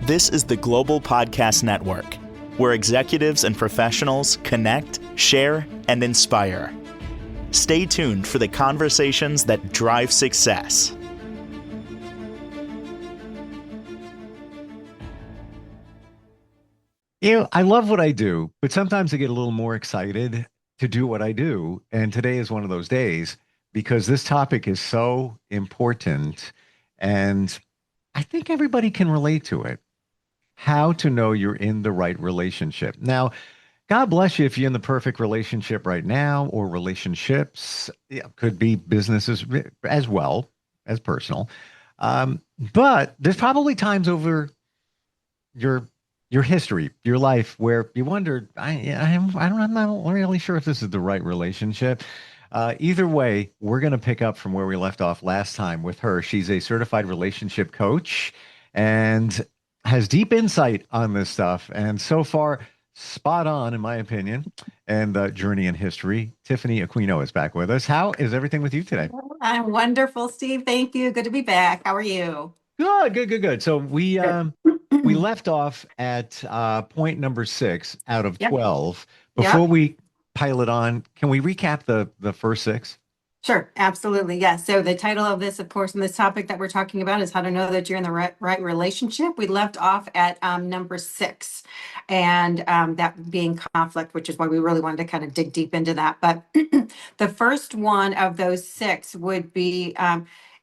This is the Global Podcast Network, where executives and professionals connect, share, and inspire. Stay tuned for the conversations that drive success. I love what I do, but sometimes I get a little more excited to do what I do. And today is one of those days because this topic is so important. And I think everybody can relate to it. How to know you're in the right relationship. Now, God bless you if you're in the perfect relationship right now, or relationships. Yeah, could be businesses as well as personal. But there's probably times over your your history, your life, where you wondered, I'm not really sure if this is the right relationship. Either way, we're going to pick up from where we left off last time with her. She's a certified relationship coach and has deep insight on this stuff. And so far, spot on, in my opinion, and journey in history. Tiffany Aquino is back with us. How is everything with you today? I'm wonderful, Steve. Thank you. Good to be back. How are you? Good, good, good, good. So we Good. we left off at point number 6 out of Yep. 12. Before Yep. we pile it on, can we recap the first 6? Sure. Absolutely. Yes. So the title of this, of course, and this topic that we're talking about is how to know that you're in the right relationship. We left off at number 6, and that being conflict, which is why we really wanted to kind of dig deep into that. But the first one of those 6 would be,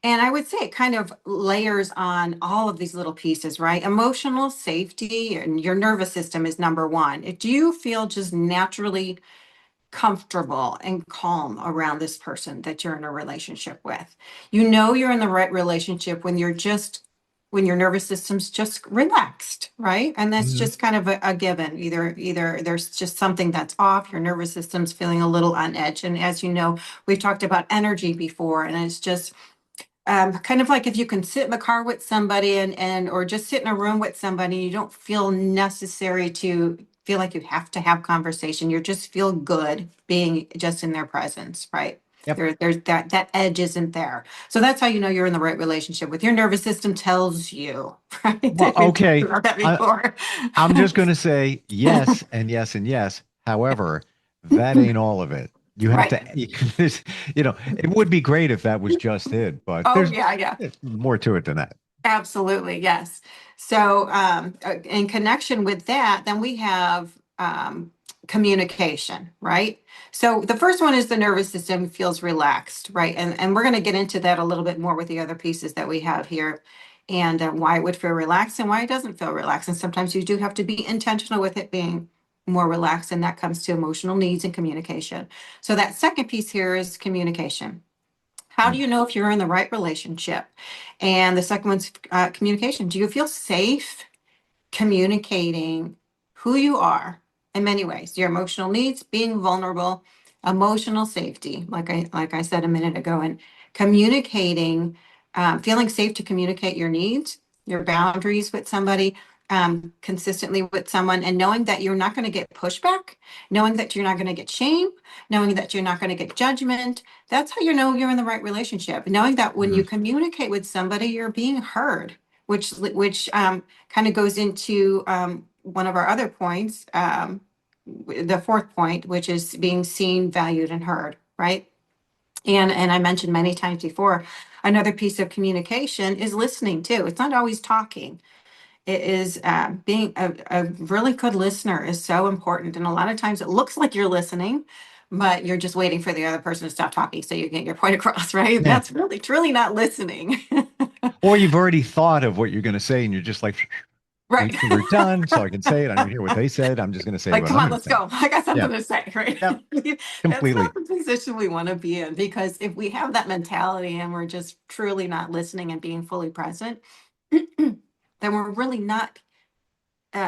and I would say it kind of layers on all of these little pieces, right? Emotional safety and your nervous system is number 1. Do you feel just naturally comfortable and calm around this person that you're in a relationship with? You know you're in the right relationship when when your nervous system's just relaxed, right? And that's Mhm. just kind of a given. Either there's just something that's off, your nervous system's feeling a little on edge. And as you know, we've talked about energy before, and it's just kind of like if you can sit in the car with somebody and or just sit in a room with somebody, you don't feel necessary to feel like you have to have conversation. You just feel good being just in their presence, right? Yep. There's that edge isn't there. So that's how you know you're in the right relationship. With your nervous system tells you, right? Well, We've talked okay. about that I, before. I'm just going to say yes and yes and yes. However, that ain't all of it. You have Right. to, it would be great if that was just it, but Oh, yeah, yeah. there's more to it than that. Absolutely, yes. So, in connection with that, then we have communication, right? So the first one is the nervous system feels relaxed, right? And we're going to get into that a little bit more with the other pieces that we have here, and why it would feel relaxed and why it doesn't feel relaxed. And sometimes you do have to be intentional with it being more relaxed, and that comes to emotional needs and communication. So that second piece here is communication. How do Mm. you know if you're in the right relationship? And the second one's communication. Do you feel safe communicating who you are in many ways? Your emotional needs, being vulnerable, emotional safety, like I said a minute ago, and communicating, feeling safe to communicate your needs, your boundaries with somebody, consistently with someone, and knowing that you're not going to get pushback, knowing that you're not going to get shame, knowing that you're not going to get judgment. That's how you know you're in the right relationship. Knowing that when you Mm. communicate with somebody, you're being heard, which kind of goes into one of our other points, the fourth point, which is being seen, valued, and heard, right? And I mentioned many times before, another piece of communication is listening too. It's not always talking. It is being a really good listener is so important. And a lot of times it looks like you're listening, but you're just waiting for the other person to stop talking so you get your point across, right? Yeah. That's really truly not listening. Or you've already thought of what you're going to say and you're just like, Right. wait till we're done so I can say it. I don't hear what they said. I'm just going to say Like, what come I'm on, going to let's say. go. I got Yeah. something to say, right? Yep. That's Completely. not the position we want to be in, because if we have that mentality and we're just truly not listening and being fully present, then we're really not,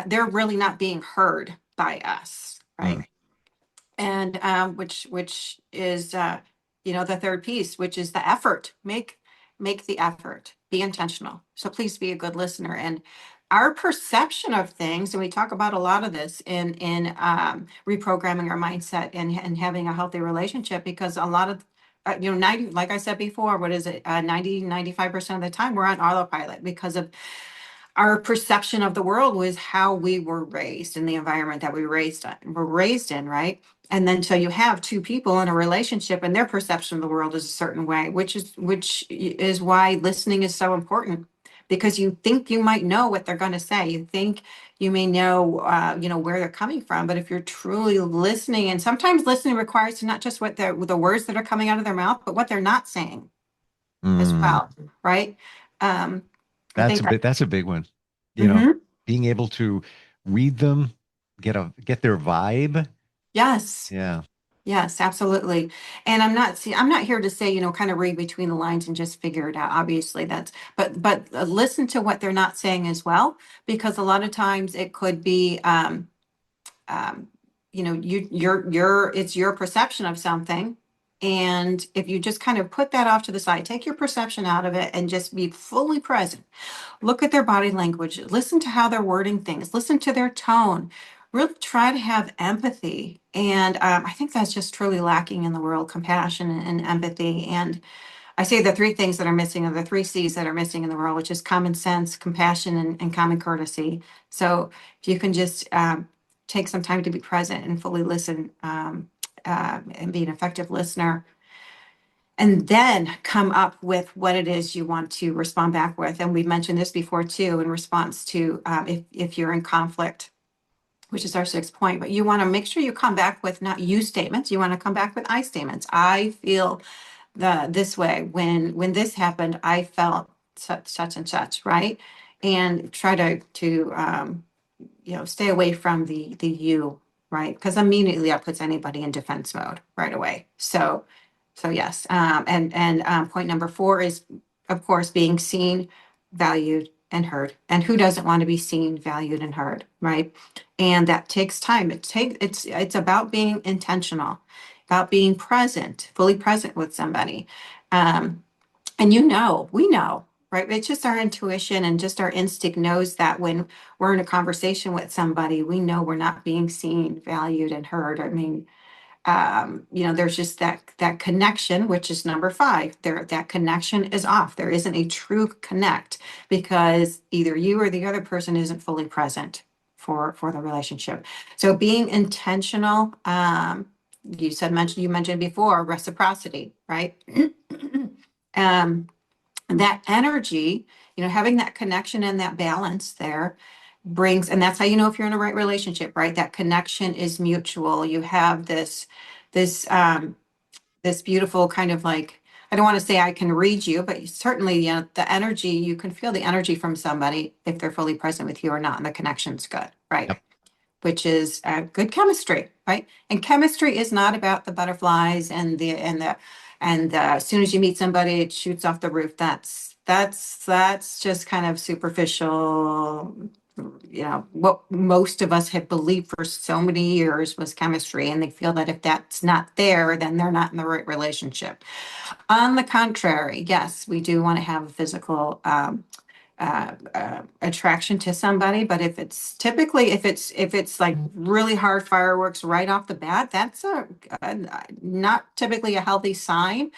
they're really not being heard by us, right? Mm. And which is the third piece, which is the effort. Make the effort, be intentional. So please be a good listener. And our perception of things, and we talk about a lot of this in reprogramming our mindset and having a healthy relationship, because a lot of 90, like I said before, what is it, 90, 95% of the time we're on autopilot because of our perception of the world was how we were raised in the environment that were raised in, right? And then so you have two people in a relationship and their perception of the world is a certain way, which is why listening is so important, because you think you might know what they're going to say. You think you may know, where they're coming from. But if you're truly listening, and sometimes listening requires not just what the words that are coming out of their mouth, but what they're not saying as Mm, well, right? Um, I that's think a that. bit, that's a big one. You know, Mhm. being able to read them, get their vibe. Yes. Yeah. Yes, absolutely. And I'm not here to say, kind of read between the lines and just figure it out. Obviously, but listen to what they're not saying as well, because a lot of times it could be, um, it's your perception of something. And if you just kind of put that off to the side, take your perception out of it and just be fully present. Look at their body language, listen to how they're wording things, listen to their tone, really try to have empathy. And I think that's just truly lacking in the world, compassion and empathy. And I say the three things that are missing, are the three C's that are missing in the world, which is common sense, compassion, and common courtesy. So if you can just take some time to be present and fully listen, and be an effective listener, and then come up with what it is you want to respond back with. And we've mentioned this before too, in response to, if you're in conflict, which is our sixth point, but you want to make sure you come back with not you statements. You want to come back with I statements. I feel this way when this happened. I felt such and such, right? And try to stay away from the you, right? Because immediately that puts anybody in defense mode right away. So yes, and point number four is, of course, being seen, valued, and heard. And who doesn't want to be seen, valued, and heard, right? And that takes time. It's about being intentional, about being present, fully present with somebody. Um, and we know, right? It's just our intuition and just our instinct knows that when we're in a conversation with somebody, we know we're not being seen, valued, and heard. I mean, there's just that connection, which is number five. That connection is off. There isn't a true connect because either you or the other person isn't fully present for the relationship. So being intentional, you mentioned before reciprocity, right? um, that energy, having that connection and that balance there brings, and that's how you know if you're in a right relationship, right? That connection is mutual. You have this this beautiful kind of like, I don't want to say I can read you, but certainly, the energy, you can feel the energy from somebody if they're fully present with you or not, and the connection's good, right? Yep. Which is good chemistry, right? And chemistry is not about the butterflies and as soon as you meet somebody, it shoots off the roof. That's just kind of superficial. What most of us have believed for so many years was chemistry, and they feel that if that's not there, then they're not in the right relationship. On the contrary, yes, we do want to have a physical attraction to somebody, but if it's like really hard fireworks right off the bat, that's not typically a healthy sign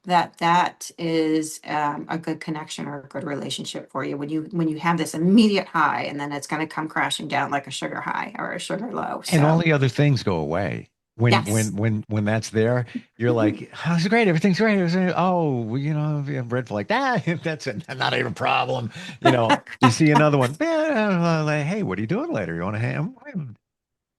that is a good connection or a good relationship for you when you have this immediate high and then it's going to come crashing down like a sugar high or a sugar low. And all So the other things go away. yes. When that's there, you're like, oh, it's great, everything's great. Oh, well, yeah, red flag. That's not even a problem. You see another one. Like, hey, what are you doing later? You want to hang?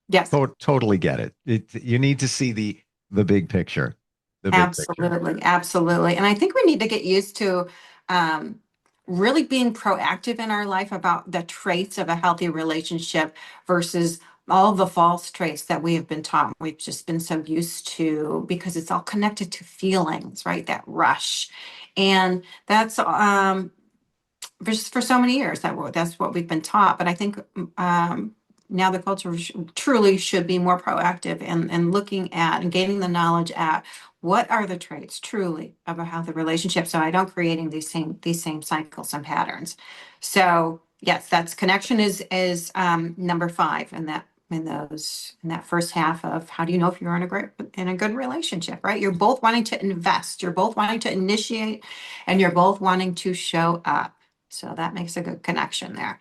Yes. Totally get it. You need to see the big picture, the big picture. Absolutely, absolutely. And I think we need to get used to um, really being proactive in our life about the traits of a healthy relationship versus all the false traits that we have been taught. We've just been so used to because it's all connected to feelings, right? That rush. And that's for so many years that's what we've been taught. But I think now the culture truly should be more proactive and looking at and gaining the knowledge at what are the traits truly of a healthy relationship, so I don't creating these same cycles and patterns. So yes, that's connection is number five, and in that first half of how do you know if you're in a good relationship, right? You're both wanting to invest, you're both wanting to initiate, and you're both wanting to show up. So that makes a good connection there.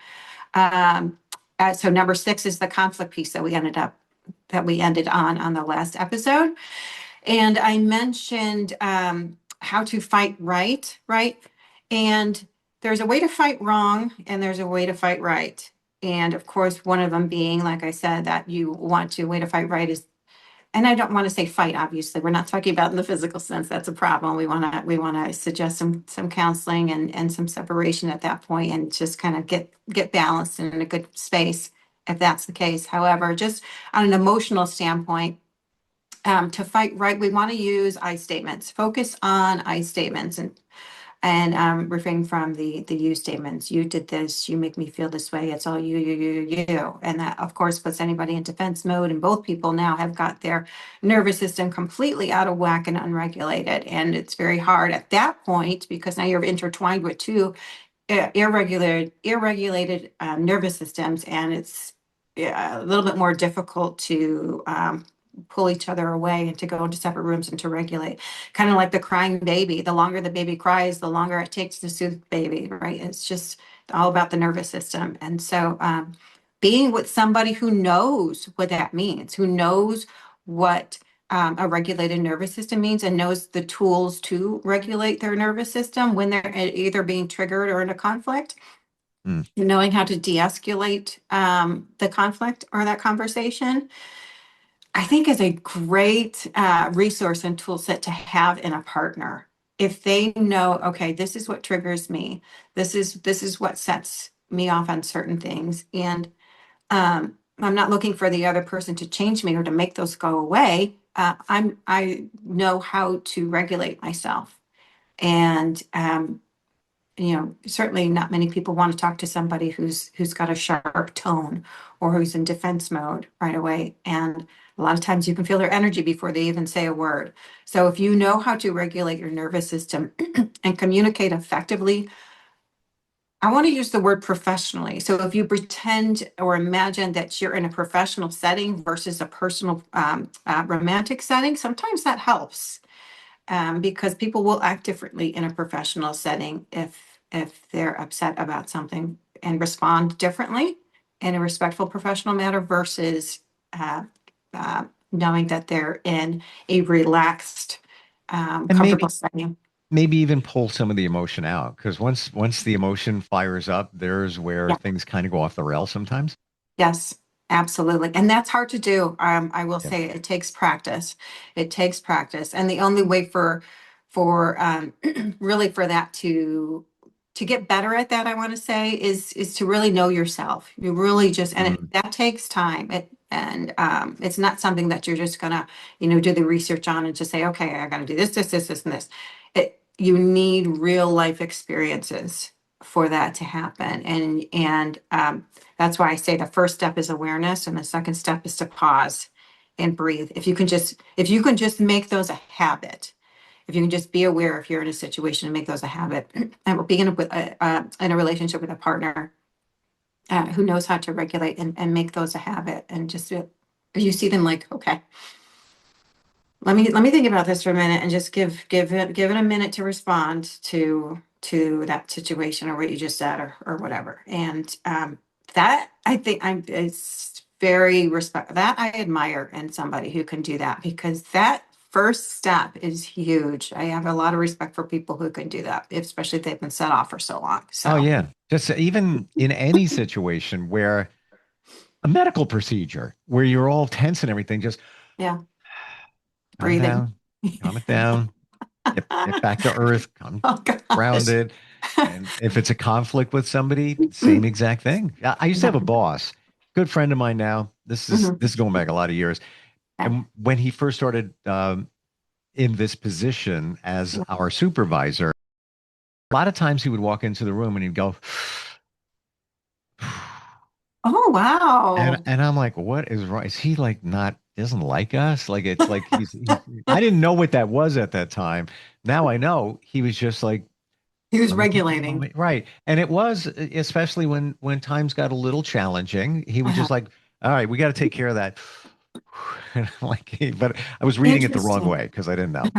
So number 6 is the conflict piece that we ended on the last episode. And I mentioned how to fight right? And there's a way to fight wrong and there's a way to fight right. And of course, one of them being, like I said, that you want to way to fight right is, and I don't want to say fight, obviously. We're not talking about in the physical sense. That's a problem. We want to suggest some counseling and some separation at that point and just kind of get balanced and in a good space if that's the case. However, just on an emotional standpoint, to fight right, we want to use I statements. Focus on I statements and refrain from the you statements. You did this. You make me feel this way. It's all you. And that, of course, puts anybody in defense mode. And both people now have got their nervous system completely out of whack and unregulated. And it's very hard at that point because now you're intertwined with two irregulated nervous systems, and it's a little bit more difficult to pull each other away and to go into separate rooms and to regulate. Kind of like the crying baby. The longer the baby cries, the longer it takes to soothe the baby, right? It's just all about the nervous system. And so being with somebody who knows what that means, who knows what a regulated nervous system means and knows the tools to regulate their nervous system when they're either being triggered or in a conflict, knowing how to de-escalate the conflict or that conversation, I think is a great resource and tool set to have in a partner. If they know, okay, this is what triggers me, this is what sets me off on certain things, and I'm not looking for the other person to change me or to make those go away. I know how to regulate myself, and certainly not many people want to talk to somebody who's got a sharp tone or who's in defense mode right away. And a lot of times you can feel their energy before they even say a word. So if you know how to regulate your nervous system and communicate effectively, I want to use the word professionally. So if you pretend or imagine that you're in a professional setting versus a personal romantic setting, sometimes that helps. Because people will act differently in a professional setting if they're upset about something and respond differently in a respectful professional manner versus knowing that they're in a relaxed, And comfortable setting. maybe even pull some of the emotion out because once the emotion fires up, there's where Yeah. things kind of go off the rails sometimes. Yes, absolutely. And that's hard to do. I will Yeah. say it takes practice. It takes practice. And the only way for really for that to get better at that, I want to say, is to really know yourself. You really just, and that takes time. It's not something that you're just gonna, do the research on and just say, okay, I gotta do this, and this. You need real life experiences for that to happen. And that's why I say the first step is awareness and the second step is to pause and breathe. If you can just make those a habit, if you can just be aware if you're in a situation and make those a habit, and being in a relationship with a partner who knows how to regulate and make those a habit, and just you see them like, okay, let me think about this for a minute and just give it a minute to respond to that situation or what you just said or whatever. And that I think it's very respect that I admire in somebody who can do that, because that first step is huge. I have a lot of respect for people who can do that, especially if they've been set off for so long. Oh So yeah. Just even in any situation where a medical procedure where you're all tense and everything, just yeah, calm breathing. down, calm it down, get back to earth, come Oh gosh. grounded. And if it's a conflict with somebody, same exact thing. I used to have a boss, good friend of mine now. This is going back a lot of years. And when he first started in this position as our supervisor, a lot of times he would walk into the room and he'd go, Oh wow. and I'm like, what is wrong? Is he like not doesn't like us? Like it's like he's I didn't know what that was at that time. Now I know he was just like, He was let me take a regulating. moment. Right. And it was especially when times got a little challenging, he was Uh-huh. just like, all right, we got to take care of that. And I'm like, but I was reading it the wrong Interesting. way because I didn't know.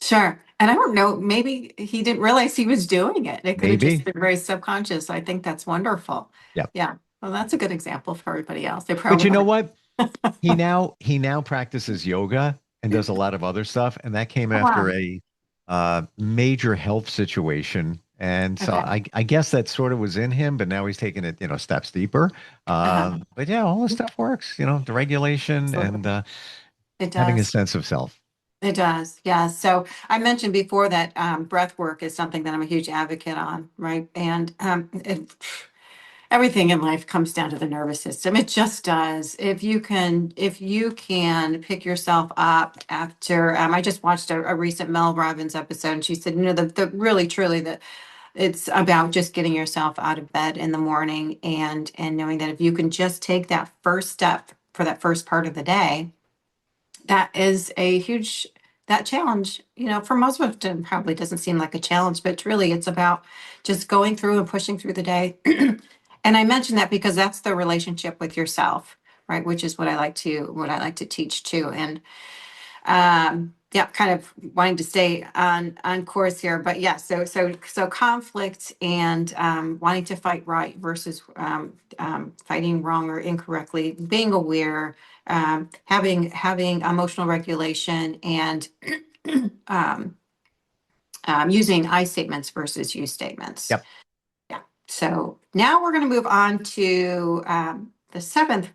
Sure. And I don't know, maybe he didn't realize he was doing it. It could have just Maybe. been very subconscious. I think that's wonderful. Yeah. Yeah. Well, that's a good example for everybody else. They But probably you know have. what? He now practices yoga and does a lot of other stuff, and that came Oh, after wow. a major health situation. And so Okay. I guess that sort of was in him, but now he's taking it, steps deeper. Uh-huh. But yeah, all this stuff works, the regulation and Absolutely. It having a does. sense of self. It does. Yeah. So I mentioned before that breath work is something that I'm a huge advocate on, right? And everything in life comes down to the nervous system. It just does. If you can pick yourself up after, I just watched a recent Mel Robbins episode, and she said, the really truly that it's about just getting yourself out of bed in the morning and knowing that if you can just take that first step for that first part of the day, that is a huge that challenge, for most of it probably doesn't seem like a challenge, but really it's about just going through and pushing through the day. And I mention that because that's the relationship with yourself, right? Which is what I like to teach too. And yeah, kind of wanting to stay on course here, but yeah, so conflict and wanting to fight right versus fighting wrong or incorrectly, being aware, having emotional regulation, and um, using I statements versus you statements. Yep. Yeah. So now we're going to move on to the seventh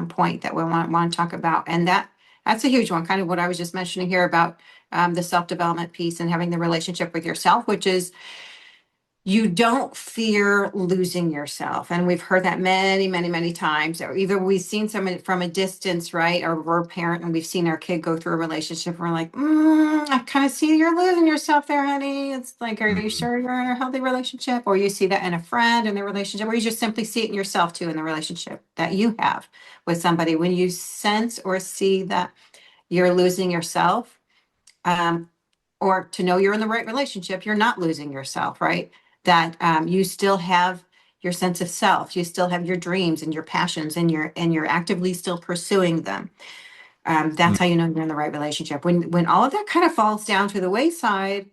point that we want to talk about, and that's a huge one. Kind of what I was just mentioning here about the self development piece and having the relationship with yourself, which is you don't fear losing yourself. And we've heard that many, many, many times. Or either we've seen someone from a distance, right? Or we're a parent and we've seen our kid go through a relationship. And we're like, I kind of see you're losing yourself there, honey. It's like, are you Mhm. sure you're in a healthy relationship? Or you see that in a friend in their relationship, or you just simply see it in yourself too in the relationship that you have with somebody. When you sense or see that you're losing yourself, um, or to know you're in the right relationship, you're not losing yourself, right? That you still have your sense of self, you still have your dreams and your passions, and you're actively still pursuing them. That's how you know you're in the right relationship. When all of that kind of falls down to the wayside,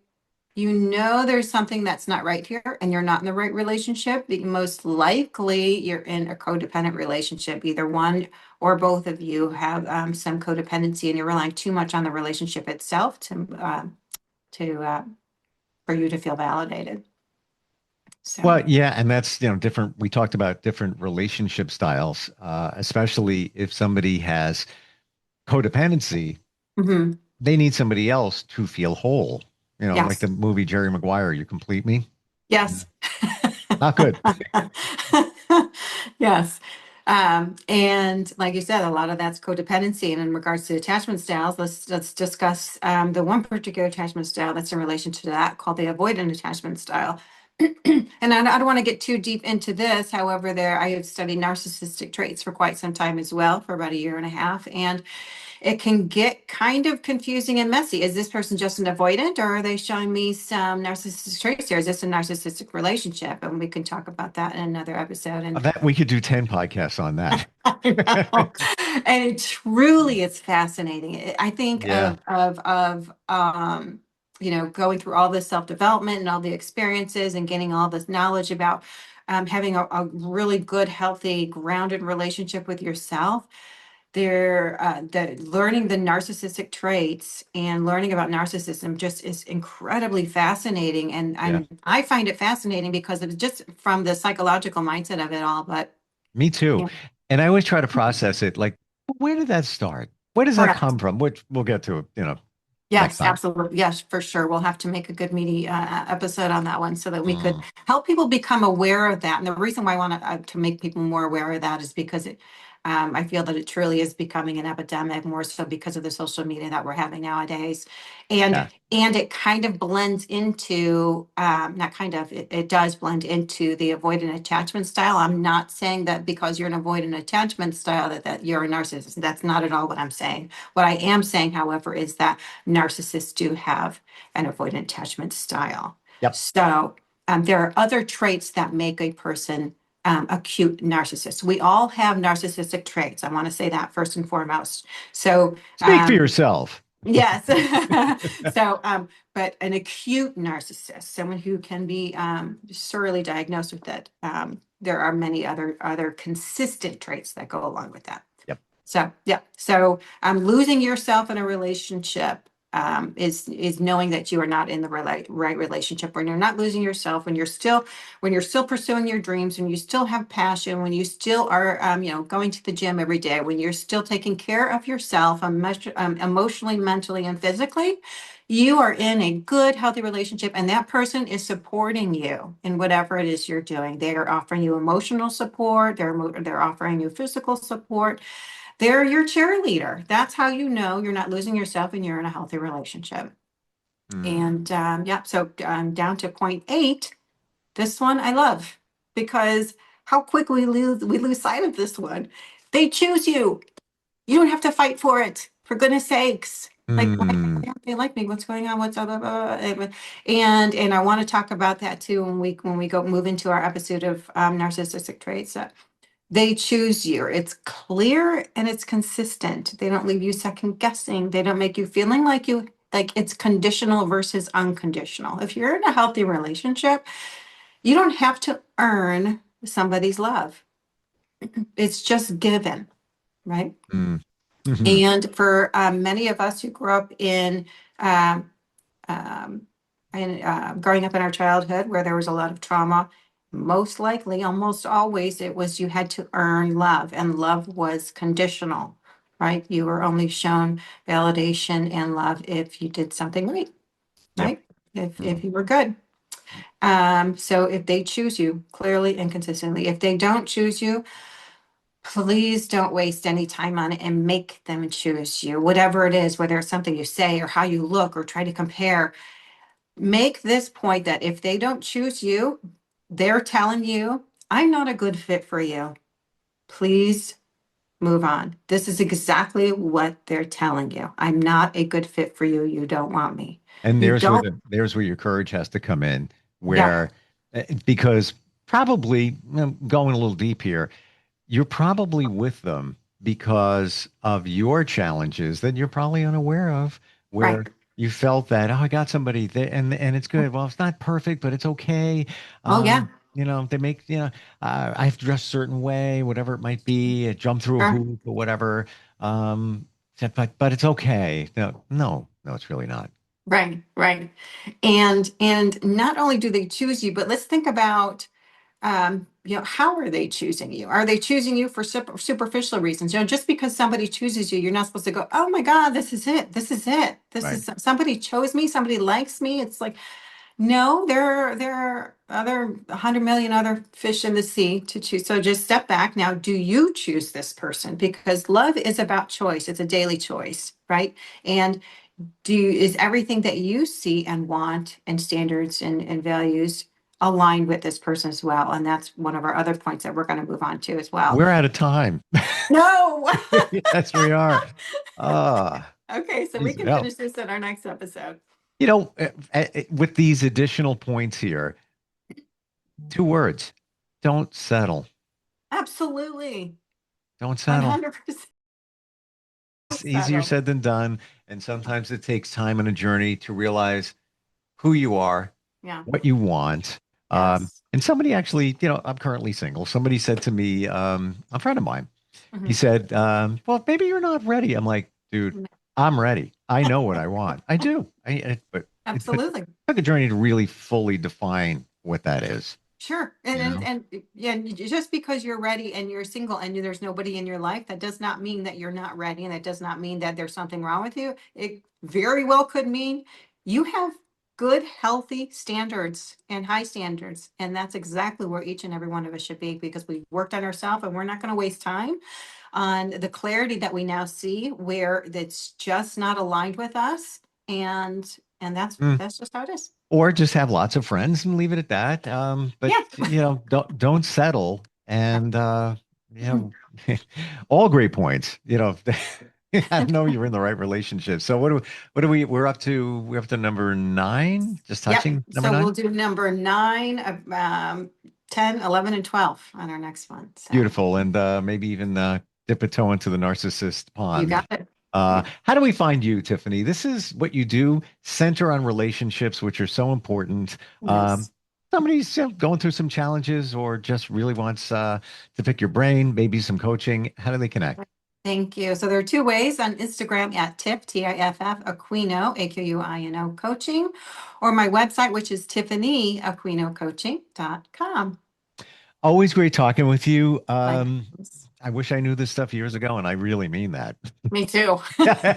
you know there's something that's not right here, and you're not in the right relationship. Most likely, you're in a codependent relationship. Either one or both of you have some codependency, and you're relying too much on the relationship itself to for you to feel validated. So, Well, yeah, and that's, different. We talked about different relationship styles, especially if somebody has codependency, mhm, they need somebody else to feel whole. Like yes, the movie Jerry Maguire, You Complete Me. Yeah. yes. Not good. Yes. And like you said, a lot of that's codependency. And in regards to attachment styles, let's discuss the one particular attachment style that's in relation to that, called the avoidant attachment style. And I don't want to get too deep into this. However, I have studied narcissistic traits for quite some time as well, for about a year and a half. And it can get kind of confusing and messy. Is this person just an avoidant, or are they showing me some narcissistic traits here? Is this a narcissistic relationship? And we can talk about that in another episode. And That we could do 10 podcasts on that. I know. And it truly is fascinating. I think Yeah. of going through all this self-development and all the experiences and getting all this knowledge about having a really good, healthy, grounded relationship with yourself. The learning the narcissistic traits and learning about narcissism just is incredibly fascinating. And Yeah. I find it fascinating because it's just from the psychological mindset of it all. But Me too. yeah, And I always try to process it like, where did that start? Where does that correct. come from? Which we'll get to, next Yes, time. absolutely. Yes, for sure. We'll have to make a good meaty episode on that one so that we could Mm. help people become aware of that. And the reason why I want to make people more aware of that is because I feel that it truly is becoming an epidemic, more so because of the social media that we're having nowadays. And Yeah. and it kind of blends into, not kind of, it does blend into the avoidant attachment style. I'm not saying that because you're an avoidant attachment style that you're a narcissist. That's not at all what I'm saying. What I am saying, however, is that narcissists do have an avoidant attachment style. Yep. So there are other traits that make a person a cute narcissist. We all have narcissistic traits. I want to say that first and foremost. So Speak for yourself. Yes. So, but an acute narcissist, someone who can be sorely diagnosed with it. There are many other consistent traits that go along with that. Yep. So, yeah. So, losing yourself in a relationship is knowing that you are not in the right relationship. When you're not losing yourself, when you're still pursuing your dreams, when you still have passion, when you still are going to the gym every day, when you're still taking care of yourself emotionally, mentally, and physically, you are in a good, healthy relationship, and that person is supporting you in whatever it is you're doing. They are offering you emotional support. They're offering you physical support. They're your cheerleader. That's how you know you're not losing yourself and you're in a healthy relationship. And yeah, so down to point 8. This one I love because how quick we lose sight of this one. They choose you. You don't have to fight for it. For goodness sakes. Like, why don't they like me? What's going on? What's blah, blah, blah. And I want to talk about that too when we go move into our episode of narcissistic traits. They choose you. It's clear and it's consistent. They don't leave you second guessing. They don't make you feeling like it's conditional versus unconditional. If you're in a healthy relationship, you don't have to earn somebody's love. It's just given, right? And for many of us who grew up um, growing up in our childhood where there was a lot of trauma, most likely, almost always, it was you had to earn love, and love was conditional, right? You were only shown validation and love if you did something right, Yep. right? If you were good. So if they choose you clearly and consistently, if they don't choose you, please don't waste any time on it and make them choose you, whatever it is, whether it's something you say or how you look or try to compare. Make this point that if they don't choose you, they're telling you, I'm not a good fit for you. Please move on. This is exactly what they're telling you. I'm not a good fit for you. You don't want me. And You don't. there's where your courage has to come in, Yeah, where because probably going a little deep here, you're probably with them because of your challenges that you're probably unaware of, right. where you felt that, oh, I got somebody there and it's good. Well, it's not perfect, but it's okay. Oh, yeah. They make, I have to dress a certain way, whatever it might be, jump through a Sure. hoop or whatever. Um, but it's okay. No, it's really not. Right, right. And not only do they choose you, but let's think about how are they choosing you? Are they choosing you for superficial reasons? Just because somebody chooses you, you're not supposed to go, oh my God, this is it. This is it. This Right. is somebody chose me. Somebody likes me. It's like, no, there are 100 million other fish in the sea to choose. So just step back. Now, do you choose this person? Because love is about choice. It's a daily choice, right? And is everything that you see and want and standards and values aligned with this person as well? And that's one of our other points that we're going to move on to as well. We're out of time. No. Yes, we are. Ah, Okay, so we geez, can hell. finish this in our next episode. With these additional points here, 2 words: don't settle. Absolutely. Don't settle. 100% It's easier settle. said than done. And sometimes it takes time on a journey to realize who you are, Yeah. what you want. Yes. And somebody actually, I'm currently single. Somebody said to me, a friend of mine, he Mhm. said, well, maybe you're not ready. I'm like, dude, I'm ready. I know what I want. I do. But it Absolutely. took a journey to really fully define what that is, Sure. you know? And yeah, just because you're ready and you're single and there's nobody in your life, that does not mean that you're not ready. And that does not mean that there's something wrong with you. It very well could mean you have good, healthy standards and high standards. And that's exactly where each and every one of us should be because we worked on ourselves and we're not going to waste time on the clarity that we now see where that's just not aligned with us. And Mm. that's just how it is. Or just have lots of friends and leave it at that. But Yeah. don't settle. And you know, all great points. I know you're in the right relationship. So we're up to number 9, just Yep. touching number So 9. we'll do number 9, 10, 11, and 12 on our next one. So Beautiful. And maybe even dip a toe into the narcissist you pond. got it. How do we find you, Tiffany? This is what you do, center on relationships, which are so important. Yes. Somebody's going through some challenges or just really wants to pick your brain, maybe some coaching. How do they connect? Thank you. So there are two ways on Instagram at Tiff, Aquino, Aquino coaching, or my website, which is TiffanyAquinoCoaching.com. Always great talking with you. Likewise. I wish I knew this stuff years ago, and I really mean that. Me too.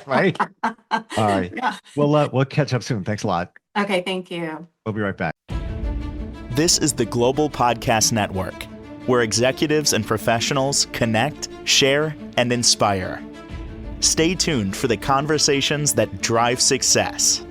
Right? All right. Yeah. We'll catch up soon. Thanks a lot. Okay, thank you. We'll be right back. This is the Global Podcast Network, where executives and professionals connect, share, and inspire. Stay tuned for the conversations that drive success.